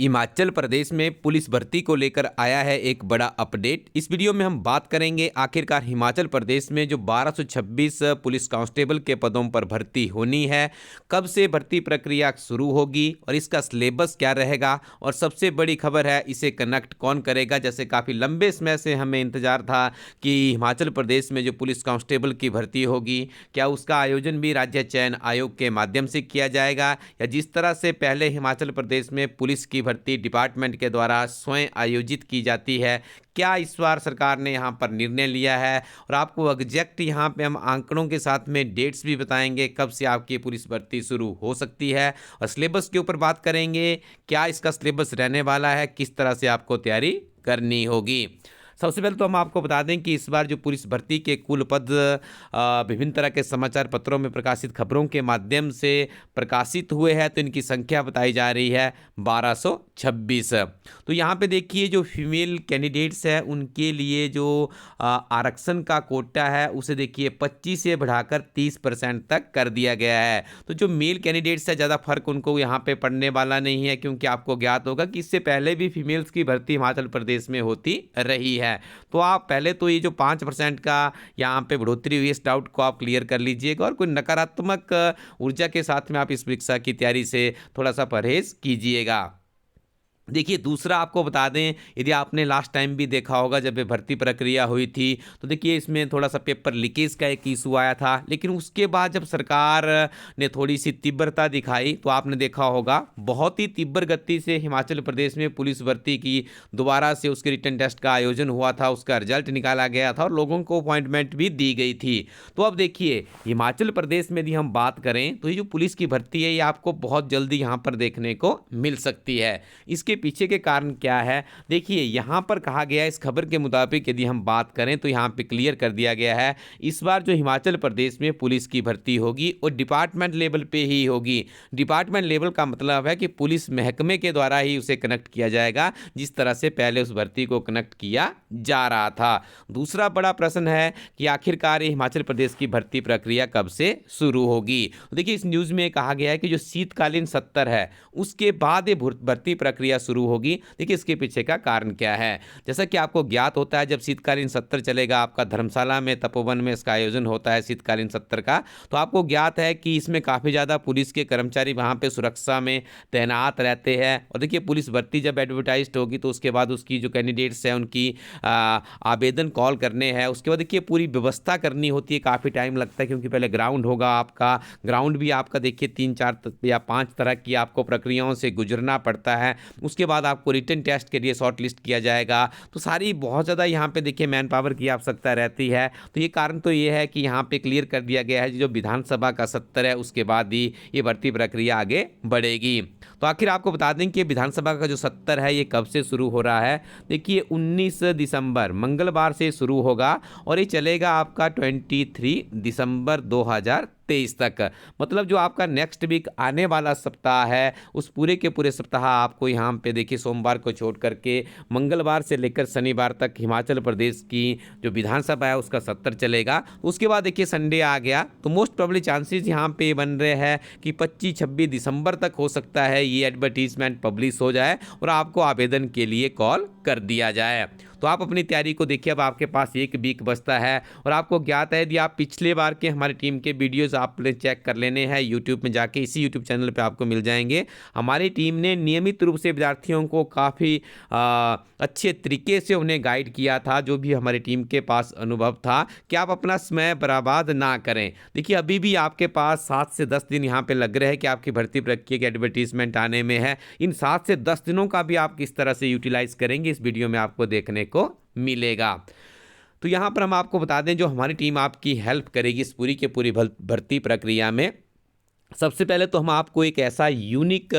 हिमाचल प्रदेश में पुलिस भर्ती को लेकर आया है एक बड़ा अपडेट। इस वीडियो में हम बात करेंगे आखिरकार हिमाचल प्रदेश में जो 1226 पुलिस कांस्टेबल के पदों पर भर्ती होनी है, कब से भर्ती प्रक्रिया शुरू होगी और इसका सिलेबस क्या रहेगा, और सबसे बड़ी खबर है इसे कनेक्ट कौन करेगा। जैसे काफ़ी लंबे समय से हमें इंतजार था कि हिमाचल प्रदेश में जो पुलिस कांस्टेबल की भर्ती होगी, क्या उसका आयोजन भी राज्य चयन आयोग के माध्यम से किया जाएगा, या जिस तरह से पहले हिमाचल प्रदेश में पुलिस की भर्ती डिपार्टमेंट के द्वारा स्वयं आयोजित की जाती है, क्या इस बार सरकार ने यहाँ पर निर्णय लिया है। और आपको एग्जैक्ट यहाँ पे हम आंकड़ों के साथ में डेट्स भी बताएंगे कब से आपकी पुलिस भर्ती शुरू हो सकती है, और सिलेबस के ऊपर बात करेंगे, क्या इसका सिलेबस रहने वाला है, किस तरह से आपको तैयारी करनी होगी। सबसे पहले तो हम आपको बता दें कि इस बार जो पुलिस भर्ती के कुल पद विभिन्न तरह के समाचार पत्रों में प्रकाशित खबरों के माध्यम से प्रकाशित हुए हैं, तो इनकी संख्या बताई जा रही है 1226। तो यहाँ पे देखिए जो फीमेल कैंडिडेट्स हैं उनके लिए जो आरक्षण का कोटा है उसे देखिए 25 से बढ़ाकर 30% तक कर दिया गया है। तो जो मेल कैंडिडेट्स है ज़्यादा फर्क उनको यहाँ पे पड़ने वाला नहीं है, क्योंकि आपको ज्ञात होगा कि इससे पहले भी फीमेल्स की भर्ती हिमाचल प्रदेश में होती रही है। तो आप पहले तो ये जो 5% का यहाँ पे बढ़ोतरी हुई, इस डाउट को आप क्लियर कर लीजिएगा, और कोई नकारात्मक ऊर्जा के साथ में आप इस परीक्षा की तैयारी से थोड़ा सा परहेज कीजिएगा। देखिए दूसरा आपको बता दें, यदि आपने लास्ट टाइम भी देखा होगा जब ये भर्ती प्रक्रिया हुई थी, तो देखिए इसमें थोड़ा सा पेपर लीकेज का एक इशू आया था, लेकिन उसके बाद जब सरकार ने थोड़ी सी तीव्रता दिखाई तो आपने देखा होगा बहुत ही तीव्र गति से हिमाचल प्रदेश में पुलिस भर्ती की दोबारा से उसके रिटन टेस्ट का आयोजन हुआ था, उसका रिजल्ट निकाला गया था और लोगों को अपॉइंटमेंट भी दी गई थी। तो अब देखिए हिमाचल प्रदेश में यदि हम बात करें तो ये जो पुलिस की भर्ती है ये आपको बहुत जल्दी यहाँ पर देखने को मिल सकती है। इसके पीछे के कारण क्या है, देखिए यहां पर कहा गया है, इस खबर के मुताबिक यदि हम बात करें तो यहां पे क्लियर कर दिया गया है, इस बार जो हिमाचल प्रदेश में पुलिस की भर्ती होगी वो डिपार्टमेंट लेवल पे ही होगी। डिपार्टमेंट लेवल का मतलब है कि पुलिस महकमे के द्वारा ही उसे कनेक्ट किया जाएगा, जिस तरह से पहले उस भर्ती को कनेक्ट किया जा रहा था। दूसरा बड़ा प्रश्न है कि आखिरकार ये हिमाचल प्रदेश की भर्ती प्रक्रिया कब से शुरू होगी। देखिए इस न्यूज में कहा गया है कि जो शीतकालीन सत्र है उसके बाद ये भर्ती प्रक्रिया शुरू होगी। देखिए इसके पीछे का कारण क्या है, जैसा कि आपको ज्ञात होता है जब शीतकालीन सत्र चलेगा, आपका धर्मशाला में तपोवन में इसका आयोजन होता है शीतकालीन सत्र का, तो आपको ज्ञात है कि इसमें काफ़ी ज़्यादा पुलिस के कर्मचारी वहाँ पे सुरक्षा में तैनात रहते हैं। और देखिए पुलिस भर्ती जब एडवर्टाइज होगी तो उसके बाद उसकी जो कैंडिडेट्स हैं उनकी आवेदन कॉल करने हैं, उसके बाद देखिए पूरी व्यवस्था करनी होती है, काफ़ी टाइम लगता है, क्योंकि पहले ग्राउंड होगा, आपका ग्राउंड भी आपका देखिए 3-4 या 5 तरह की आपको प्रक्रियाओं से गुजरना पड़ता है। उसके बाद आपको रिटन टेस्ट के लिए शॉर्ट लिस्ट किया जाएगा, तो सारी बहुत ज़्यादा यहाँ पे देखिए मैन पावर की आवश्यकता रहती है। तो ये कारण तो ये है कि यहाँ पे क्लियर कर दिया गया है जो विधानसभा का सत्र है उसके बाद ही ये भर्ती प्रक्रिया आगे बढ़ेगी। तो आखिर आपको बता दें कि विधानसभा का जो सत्र है ये कब से शुरू हो रहा है, देखिए 19 दिसंबर मंगलवार से शुरू होगा और ये चलेगा आपका 23 दिसंबर 2023 तक। मतलब जो आपका नेक्स्ट वीक आने वाला सप्ताह है उस पूरे के पूरे सप्ताह आपको यहाँ पे देखिए सोमवार को छोड़ करके मंगलवार से लेकर शनिवार तक हिमाचल प्रदेश की जो विधानसभा है उसका सत्र चलेगा। उसके बाद देखिए संडे आ गया, तो मोस्ट प्रोबेबली चांसेस यहाँ पे बन रहे हैं कि 25-26 दिसंबर तक हो सकता है ये एडवर्टीजमेंट पब्लिश हो जाए और आपको आवेदन के लिए कॉल कर दिया जाए। तो आप अपनी तैयारी को देखिए, अब आपके पास एक वीक बचता है। और आपको ज्ञात है यदि आप पिछले बार के हमारी टीम के वीडियोस आपने चेक कर लेने हैं यूट्यूब में जाके, इसी यूट्यूब चैनल पे आपको मिल जाएंगे। हमारी टीम ने नियमित रूप से विद्यार्थियों को काफ़ी अच्छे तरीके से उन्हें गाइड किया था, जो भी हमारी टीम के पास अनुभव था कि आप अपना समय बर्बाद ना करें। देखिए अभी भी आपके पास 7 से 10 दिन यहाँ पे लग रहे हैं कि आपकी भर्ती प्रक्रिया की एडवर्टीजमेंट आने में है। इन 7 से 10 दिनों का भी आप किस तरह से यूटिलाइज करेंगे इस वीडियो में आपको देखने को मिलेगा। तो यहाँ पर हम आपको बता दें जो हमारी टीम आपकी हेल्प करेगी इस पूरी के पूरी भर्ती प्रक्रिया में। सबसे पहले तो हम आपको एक ऐसा यूनिक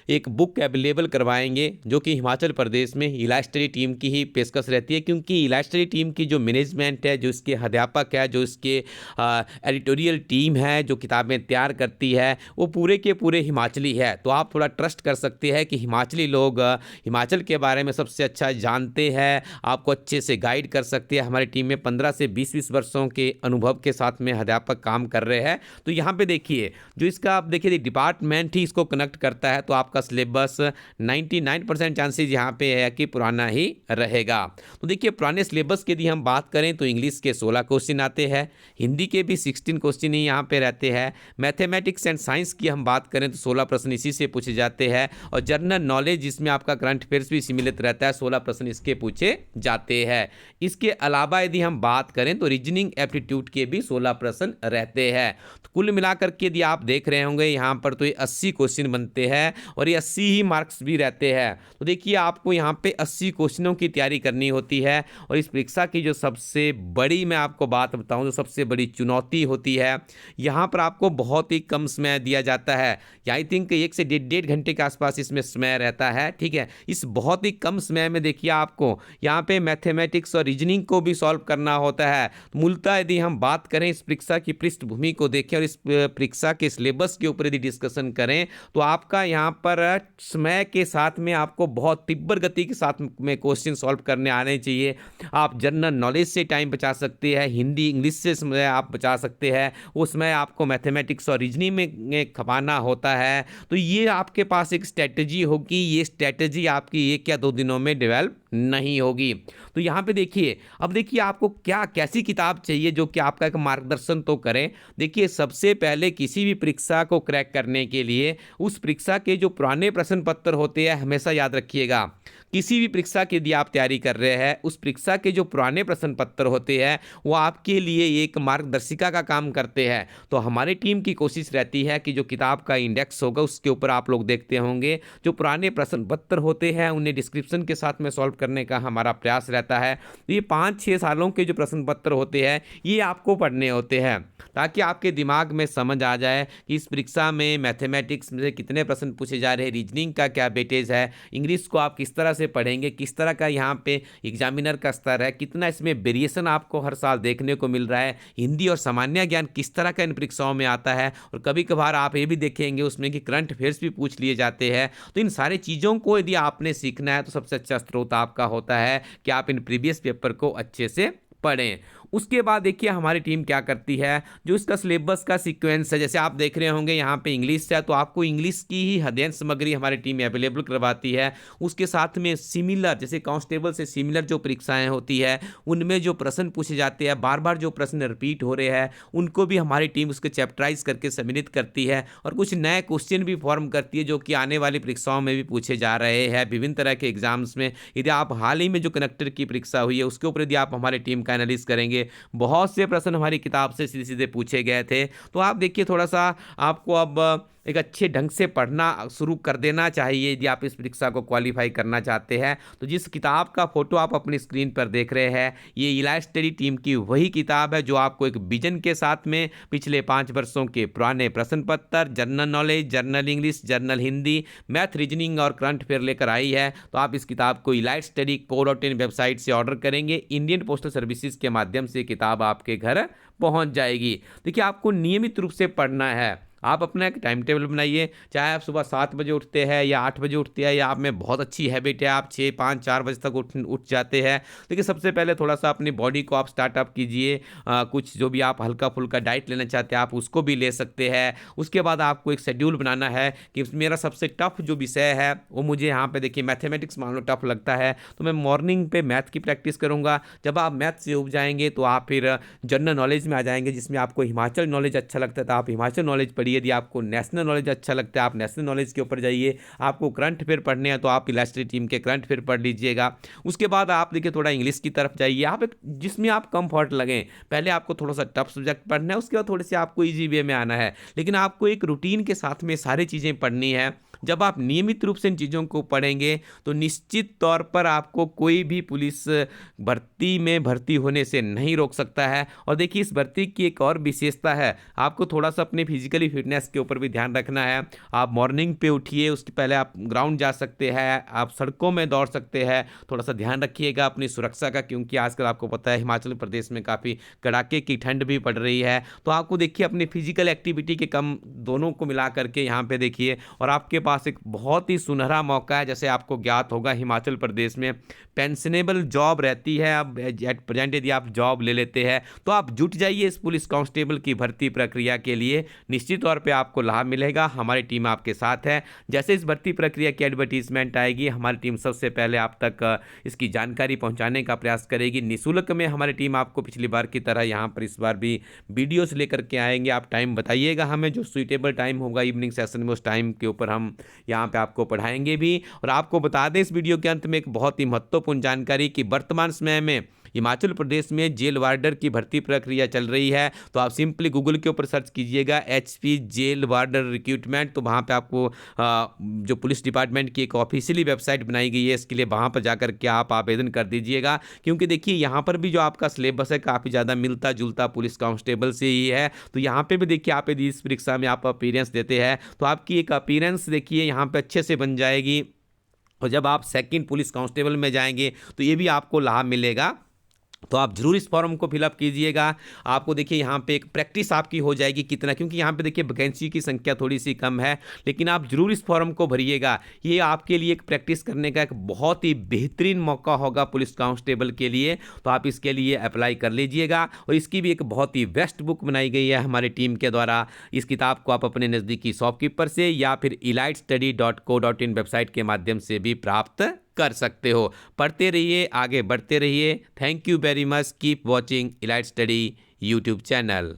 एक बुक अवेलेबल करवाएंगे जो कि हिमाचल प्रदेश में इलास्ट्री टीम की ही पेशकश रहती है, क्योंकि इलास्ट्री टीम की जो मैनेजमेंट है, जो इसके अध्यापक है, जो इसके एडिटोरियल टीम है, जो किताबें तैयार करती है, वो पूरे के पूरे हिमाचली है। तो आप थोड़ा ट्रस्ट कर सकते हैं कि हिमाचली लोग हिमाचल के बारे में सबसे अच्छा जानते हैं, आपको अच्छे से गाइड कर सकते हैं। हमारी टीम में 15 से 20 वर्षों के अनुभव के साथ में अध्यापक काम कर रहे हैं। तो यहाँ पर देखिए जो इसका आप देखिए डिपार्टमेंट ही इसको कनेक्ट करता है, तो आपका सिलेबस 99% चांसेस यहाँ पे है कि पुराना ही रहेगा। तो देखिए पुराने सिलेबस की यदि हम बात करें तो इंग्लिश के 16 क्वेश्चन आते हैं, हिंदी के भी 16 क्वेश्चन ही यहाँ पे रहते हैं। मैथमेटिक्स एंड साइंस की हम बात करें तो 16 प्रश्न इसी से पूछे जाते हैं, और जनरल नॉलेज जिसमें आपका करंट अफेयर्स भी सम्मिलित रहता है, 16 प्रश्न इसके पूछे जाते हैं। इसके अलावा यदि हम बात करें तो रीजनिंग एप्टीट्यूड के भी 16 प्रश्न रहते हैं। तो कुल मिलाकर के यदि आप देख रहे होंगे यहाँ पर तो ये 80 क्वेश्चन बनते हैं और ये 80 ही मार्क्स भी रहते हैं। तो देखिए आपको यहाँ पे 80 क्वेश्चनों की तैयारी करनी होती है, और इस परीक्षा की जो सबसे बड़ी मैं आपको बात बताऊं, जो सबसे बड़ी चुनौती होती है, यहाँ पर आपको बहुत ही कम समय दिया जाता है। आई थिंक 1 से 1.5 घंटे के आसपास इसमें समय रहता है, ठीक है। इस बहुत ही कम समय में देखिए आपको यहाँ पे मैथमेटिक्स और रीजनिंग को भी सॉल्व करना होता है। मूलतः यदि हम बात करें इस परीक्षा की पृष्ठभूमि को देखें और इस परीक्षा के सिलेबस के ऊपर यदि डिस्कशन करें, तो आपका यहाँ पर समय के साथ में आपको बहुत तीव्र गति के साथ में क्वेश्चन सॉल्व करने आने चाहिए। आप जनरल नॉलेज से टाइम बचा सकते हैं, हिंदी इंग्लिश से समय आप बचा सकते हैं, उसमें आपको मैथमेटिक्स और रीजनिंग में खपाना होता है। तो ये आपके पास एक स्ट्रेटजी होगी, ये स्ट्रेटजी आपकी 1 या 2 दिनों में डेवलप नहीं होगी। तो यहाँ पे देखिए, अब देखिए आपको क्या कैसी किताब चाहिए जो कि आपका एक मार्गदर्शन तो करें। देखिए सबसे पहले किसी भी परीक्षा को क्रैक करने के लिए उस परीक्षा के जो पुराने प्रश्न पत्र होते हैं, हमेशा याद रखिएगा, किसी भी परीक्षा की यदि आप तैयारी कर रहे हैं, उस परीक्षा के जो पुराने प्रश्न पत्र होते हैं वो आपके लिए एक मार्गदर्शिका का काम करते हैं। तो हमारी टीम की कोशिश रहती है कि जो किताब का इंडेक्स होगा उसके ऊपर आप लोग देखते होंगे, जो पुराने प्रश्न पत्र होते हैं उन्हें डिस्क्रिप्शन के साथ में सॉल्व करने का हमारा प्रयास रहता है। तो ये 5-6 सालों के जो प्रश्न पत्र होते हैं ये आपको पढ़ने होते हैं, ताकि आपके दिमाग में समझ आ जाए कि इस परीक्षा में मैथमेटिक्स में कितने प्रश्न पूछे जा रहे हैं, रीजनिंग का क्या वेटेज है, इंग्लिश को आप किस तरह से पढ़ेंगे, किस तरह का यहाँ पे एग्जामिनर का स्तर है, कितना इसमें वेरिएशन आपको हर साल देखने को मिल रहा है, हिंदी और सामान्य ज्ञान किस तरह का इन परीक्षाओं में आता है, और कभी कभार आप ये भी देखेंगे उसमें कि करंट अफेयर्स भी पूछ लिए जाते हैं। तो इन सारी चीज़ों को यदि आपने सीखना है तो सबसे अच्छा स्रोत आपका होता है कि आप इन प्रीवियस पेपर को अच्छे से पढ़ें। उसके बाद देखिए हमारी टीम क्या करती है, जो इसका सिलेबस का सीक्वेंस है, जैसे आप देख रहे होंगे यहाँ पे इंग्लिश है, तो आपको इंग्लिश की ही अध्ययन सामग्री हमारी टीम अवेलेबल करवाती है। उसके साथ में सिमिलर, जैसे कांस्टेबल से सिमिलर जो परीक्षाएं होती है उनमें जो प्रश्न पूछे जाते हैं, बार बार जो प्रश्न रिपीट हो रहे हैं, उनको भी हमारी टीम उसके चैप्टराइज करके सम्मिलित करती है, और कुछ नए क्वेश्चन भी फॉर्म करती है जो कि आने वाली परीक्षाओं में भी पूछे जा रहे हैं विभिन्न तरह के एग्जाम्स में। यदि आप हाल ही में जो कनेक्टर की परीक्षा हुई है उसके ऊपर यदि आप हमारी टीम का एनालिसिस करेंगे, बहुत से प्रश्न हमारी किताब से सीधे सीधे पूछे गए थे। तो आप देखिए थोड़ा सा आपको अब एक अच्छे ढंग से पढ़ना शुरू कर देना चाहिए यदि आप इस परीक्षा को क्वालिफाई करना चाहते हैं। तो जिस किताब का फोटो आप अपनी स्क्रीन पर देख रहे हैं, ये इलाइट स्टडी टीम की वही किताब है जो आपको एक विजन के साथ में पिछले 5 वर्षों के पुराने प्रश्न पत्र, general knowledge, general English, general Hindi, math, reasoning और करंट अफेयर लेकर आई है। तो आप इस किताब को इलाइट स्टडी co.in वेबसाइट से ऑर्डर करेंगे, इंडियन पोस्टल सर्विसेज के माध्यम से किताब आपके घर पहुंच जाएगी। देखिए आपको नियमित रूप से पढ़ना है, आप अपना एक टाइम टेबल बनाइए, चाहे आप सुबह 7 बजे उठते हैं या 8 बजे उठते हैं, या आप में बहुत अच्छी हैबिट है आप 6, 5, 4 बजे तक उठ जाते हैं। देखिए सबसे पहले थोड़ा सा अपनी बॉडी को आप स्टार्टअप कीजिए, कुछ जो भी आप हल्का फुल्का डाइट लेना चाहते हैं आप उसको भी ले सकते हैं। उसके बाद आपको एक शेड्यूल बनाना है कि मेरा सबसे टफ जो विषय है वो मुझे यहाँ पे देखिए मैथमेटिक्स मान लो टफ लगता है, तो मैं मॉर्निंग पे मैथ की प्रैक्टिस करूँगा। जब आप मैथ से उब जाएंगे तो आप फिर जनरल नॉलेज में आ जाएंगे, जिसमें आपको हिमाचल नॉलेज अच्छा लगता है तो आप हिमाचल नॉलेज पढ़िए, यदि आपको नेशनल नॉलेज अच्छा लगता है आप नेशनल नॉलेज के ऊपर जाइए, आपको करंट अफेयर पढ़ने हैं तो आप इलास्ट्री टीम के करंट अफेयर पढ़ लीजिएगा। उसके बाद आप देखिए थोड़ा इंग्लिश की तरफ जाइए, आप एक जिसमें आप कंफर्ट लगें, पहले आपको थोड़ा सा टफ सब्जेक्ट पढ़ना है, उसके बाद थोड़े से आपको ईजी वे में आना है, लेकिन आपको एक रूटीन के साथ में सारी चीज़ें पढ़नी है। जब आप नियमित रूप से इन चीज़ों को पढ़ेंगे तो निश्चित तौर पर आपको कोई भी पुलिस भर्ती में भर्ती होने से नहीं रोक सकता है। और देखिए इस भर्ती की एक और विशेषता है, आपको थोड़ा सा अपने फिजिकली फिटनेस के ऊपर भी ध्यान रखना है। आप मॉर्निंग पे उठिए, उसके पहले आप ग्राउंड जा सकते हैं, आप सड़कों में दौड़ सकते हैं, थोड़ा सा ध्यान रखिएगा अपनी सुरक्षा का, क्योंकि आजकल आपको पता है हिमाचल प्रदेश में काफ़ी कड़ाके की ठंड भी पड़ रही है। तो आपको देखिए अपनी फिजिकल एक्टिविटी के कम दोनों को मिला करके यहाँ पे देखिए, और आपके पास पास एक बहुत ही सुनहरा मौका है। जैसे आपको ज्ञात होगा हिमाचल प्रदेश में पेंशनेबल जॉब रहती है। अब एट प्रेजेंट यदि आप जॉब ले लेते हैं तो आप जुट जाइए इस पुलिस कांस्टेबल की भर्ती प्रक्रिया के लिए, निश्चित तौर पे आपको लाभ मिलेगा। हमारी टीम आपके साथ है। जैसे इस भर्ती प्रक्रिया की एडवर्टीजमेंट आएगी हमारी टीम सबसे पहले आप तक इसकी जानकारी पहुंचाने का प्रयास करेगी। निःशुल्क में हमारी टीम आपको पिछली बार की तरह यहाँ पर इस बार भी वीडियोस लेकर के आएंगे। आप टाइम बताइएगा हमें, जो सुइटेबल टाइम होगा इवनिंग सेशन में, उस टाइम के ऊपर हम यहाँ पे आपको पढ़ाएंगे भी। और आपको बता दें इस वीडियो के अंत में एक बहुत ही महत्वपूर्ण जानकारी कि वर्तमान समय में हिमाचल प्रदेश में जेल वार्डर की भर्ती प्रक्रिया चल रही है। तो आप सिंपली गूगल के ऊपर सर्च कीजिएगा HP जेल वार्डर रिक्रूटमेंट, तो वहाँ पे आपको जो पुलिस डिपार्टमेंट की एक ऑफिशियली वेबसाइट बनाई गई है, इसके लिए वहाँ पर जाकर के आप आवेदन कर दीजिएगा। क्योंकि देखिए यहाँ पर भी जो आपका सिलेबस है काफ़ी ज़्यादा मिलता जुलता पुलिस कांस्टेबल से ही है। तो यहाँ पर भी देखिए आप यदि इस परीक्षा में आप अपीयरेंस देते हैं तो आपकी एक अपीयरेंस देखिए यहाँ पर अच्छे से बन जाएगी। और जब आप सेकंड पुलिस कांस्टेबल में जाएंगे तो ये भी आपको लाभ मिलेगा। तो आप जरूर इस फॉर्म को फिलअप कीजिएगा। आपको देखिए यहाँ पे एक प्रैक्टिस आपकी हो जाएगी कितना, क्योंकि यहाँ पे देखिए वैकेंसी की संख्या थोड़ी सी कम है, लेकिन आप जरूर इस फॉर्म को भरिएगा। ये आपके लिए एक प्रैक्टिस करने का एक बहुत ही बेहतरीन मौका होगा पुलिस कांस्टेबल के लिए। तो आप इसके लिए अप्लाई कर लीजिएगा। और इसकी भी एक बहुत ही बेस्ट बुक बनाई गई है हमारी टीम के द्वारा। इस किताब को आप अपने नज़दीकी शॉपकीपर से या फिर elitestudy.co.in वेबसाइट के माध्यम से भी प्राप्त कर सकते हो। पढ़ते रहिए, आगे बढ़ते रहिए। Thank you very much. Keep watching elite study YouTube channel.